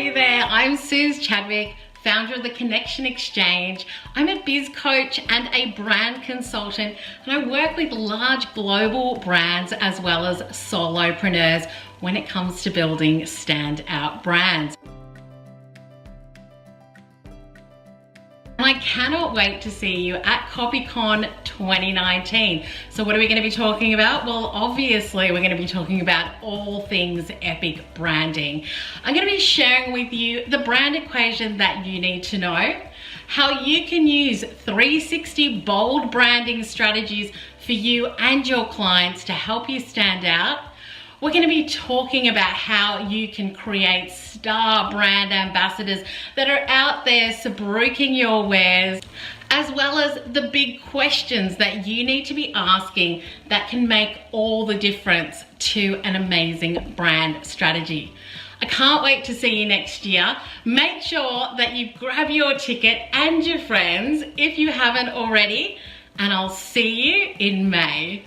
Hey there, I'm Suz Chadwick, founder of the Connection Exchange. I'm a biz coach and a brand consultant, and I work with large global brands as well as solopreneurs when it comes to building standout brands. And I cannot wait to see you at CopyCon 2019. So what are we going to be talking about? Well, obviously we're going to be talking about all things epic branding. I'm going to be sharing with you the brand equation that you need to know, how you can use 360 bold branding strategies for you and your clients to help you stand out. We're going to be talking about how you can create star brand ambassadors that are out there spruiking your wares, as well as the big questions that you need to be asking that can make all the difference to an amazing brand strategy. I can't wait to see you next year. Make sure that you grab your ticket and your friends if you haven't already, and I'll see you in May.